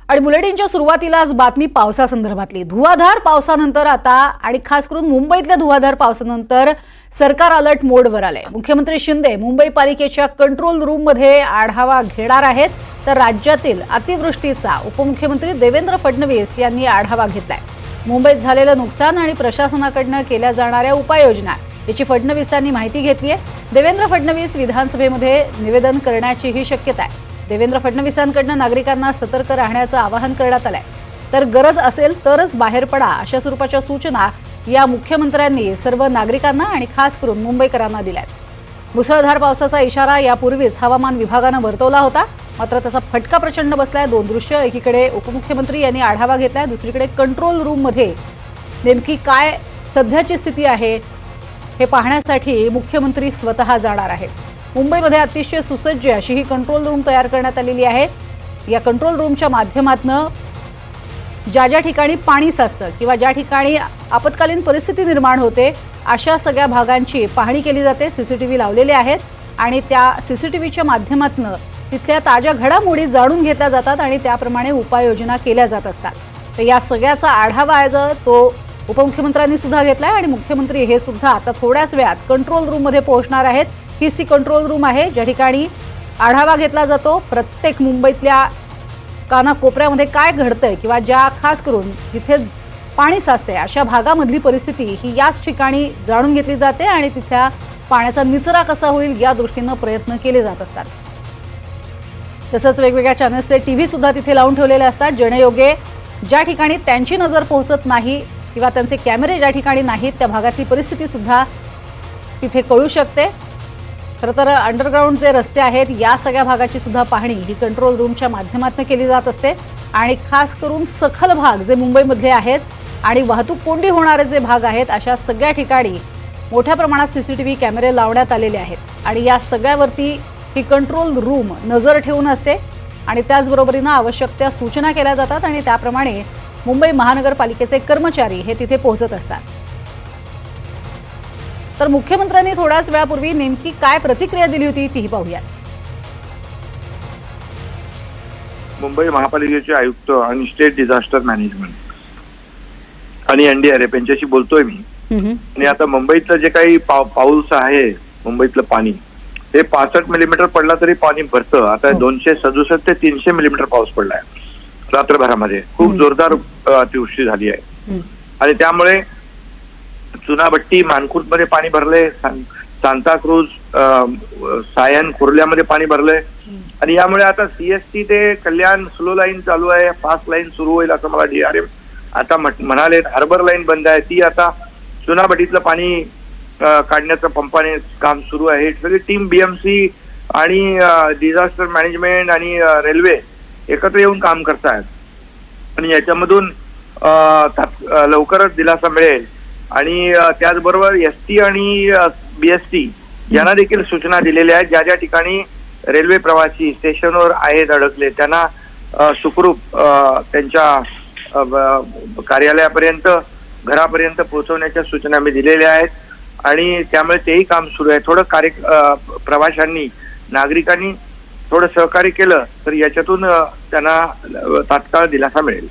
आणि बुलेटिनच्या सुरुवातीलाच बातमी पावसासंदर्भातली। धुवाधार पावसानंतर आता आणि खास करून मुंबईतल्या धुवाधार पावसानंतर सरकार अलर्ट मोडवर आलंय। मुख्यमंत्री शिंदे मुंबई पालिकेच्या कंट्रोल रूम मध्ये आढावा घेणार आहेत, तर राज्यातील अतिवृष्टीचा उपमुख्यमंत्री देवेंद्र फडणवीस यांनी आढावा घेतलाय। मुंबईत झालेलं नुकसान आणि प्रशासनाकडून केल्या जाणाऱ्या उपाययोजना याची फडणवीसांनी माहिती घेतली आहे। देवेंद्र फडणवीस विधानसभेमध्ये निवेदन करण्याचीही शक्यता आहे। देवेंद्र फडणवीसांकडून नागरिकांना सतर्क राहण्याचं आवाहन करण्यात आलंय, तर गरज असेल तरच बाहेर पडा अशा स्वरूपाच्या सूचना या मुख्यमंत्र्यांनी सर्व नागरिकांना आणि खास करून मुंबईकरांना दिल्यात। मुसळधार पावसाचा इशारा यापूर्वीच हवामान विभागानं वर्तवला होता, मात्र त्याचा फटका प्रचंड बसलाय। दोन दृश्य, एकीकडे उपमुख्यमंत्री यांनी आढावा घेतलाय, दुसरीकडे कंट्रोल रूम मध्ये नेमकी काय सध्याची स्थिती आहे हे पाहण्यासाठी मुख्यमंत्री स्वतः जाणार आहेत। मुंबईमध्ये अतिशय सुसज्ज अशी ही कंट्रोल रूम तयार करण्यात आलेली आहे। या कंट्रोल रूमच्या माध्यमातून ज्या ज्या ठिकाणी पाणी साचतं किंवा ज्या ठिकाणी आपत्कालीन परिस्थिती निर्माण होते अशा सगळ्या भागांची पाहणी केली जाते। सीसीटीव्ही लावलेले आहेत आणि त्या सीसीटीव्हीच्या माध्यमातून तिथल्या ताज्या घडामोडी जाणून घेतल्या जातात आणि त्याप्रमाणे उपाययोजना केल्या जात असतात। तर या सगळ्याचा आढावा आहे तो उपमुख्यमंत्र्यांनी सुद्धा घेतलाय आणि मुख्यमंत्री हे सुद्धा आता थोड्याच वेळात कंट्रोल रूम मध्ये पोहोचणार आहेत। ही सी कंट्रोल रूम आहे ज्या ठिकाणी आढावा घेतला जातो प्रत्येक मुंबईतल्या कानाकोपऱ्यामध्ये काय घडतंय किंवा ज्या खास करून जिथे पाणी साचते अशा भागामधली परिस्थिती ही याच ठिकाणी जाणून घेतली जाते आणि तिथल्या पाण्याचा निचरा कसा होईल या दृष्टीने प्रयत्न केले जात असतात। तसंच वेगवेगळ्या चॅनल्सचे टीव्ही सुद्धा तिथे लावून ठेवलेले असतात, जेणेयोगे ज्या ठिकाणी त्यांची नजर पोहोचत नाही किंवा त्यांचे कॅमेरे ज्या ठिकाणी नाहीत त्या भागातली परिस्थिती सुद्धा तिथे कळू शकते। खरं तर अंडरग्राऊंड जे रस्ते आहेत या सगळ्या भागाची सुद्धा पाहणी ही कंट्रोल रूमच्या माध्यमातून केली जात असते आणि खास करून सखल भाग जे मुंबईमधले आहेत आणि वाहतूक कोंडी होणारे जे भाग आहेत अशा सगळ्या ठिकाणी मोठ्या प्रमाणात सीसीटीव्ही कॅमेरे लावण्यात आलेले आहेत आणि या सगळ्यावरती ही कंट्रोल रूम नजर ठेवून असते आणि त्याचबरोबरीने आवश्यक त्या सूचना केल्या जातात आणि त्याप्रमाणे मुंबई महानगरपालिकेचे कर्मचारी हे तिथे पोहोचत असतात। तर मुख्यमंत्र्यांनी थोड्याच वेळापूर्वी नेमकी काय प्रतिक्रिया दिली होती तीही पाहूया। मुंबई महापालिकेचे आयुक्त आणि स्टेट डिझास्टर मॅनेजमेंट आणि एनडीआरएफ यांच्याशी बोलतोय मी। आणि आता मुंबईतलं जे काही पाऊस आहे, मुंबईतलं पाणी हे 65 मिलीमीटर पडला तरी पाणी भरतं। आता 267 ते 300 मिलीमीटर पाऊस पडलाय रात्रभरामध्ये। खूप जोरदार अतिवृष्टी झाली आहे आणि त्यामुळे चुनाभट्टी मानखुर्द मध्ये पाणी भरले, सांताक्रूज सायन कुर्ल्यामध्ये पाणी भरलंय आणि यामुळे आता सीएसटी ते कल्याण स्लो लाईन चालू आहे, फास्ट लाईन सुरू होईल असं मला डीआरएम आता म्हणाले। हार्बर लाईन बंद आहे, ती आता चुनाभट्टीतलं पाणी काढण्याचं पंपाने काम सुरू आहे। सगळी टीम बीएमसी आणि डिझास्टर मॅनेजमेंट आणि रेल्वे एकत्र येऊन काम करतायत आणि याच्यामधून लवकरच दिलासा मिळेल। आणि त्याचबरोबर एसटी आणि बीएसटी यांना देखील सूचना दिलेल्या आहेत, ज्या ज्या ठिकाणी रेल्वे प्रवासी स्टेशनवर आहेत अडकले त्यांना सुखरूप त्यांच्या कार्यालयापर्यंत घरापर्यंत पोहोचवण्याच्या सूचना मी दिलेल्या आहेत आणि त्यामुळे तेही काम सुरू आहे। थोडं प्रवाशांनी नागरिकांनी थोडं सहकार्य केलं तर याच्यातून त्यांना तात्काळ दिलासा मिळेल।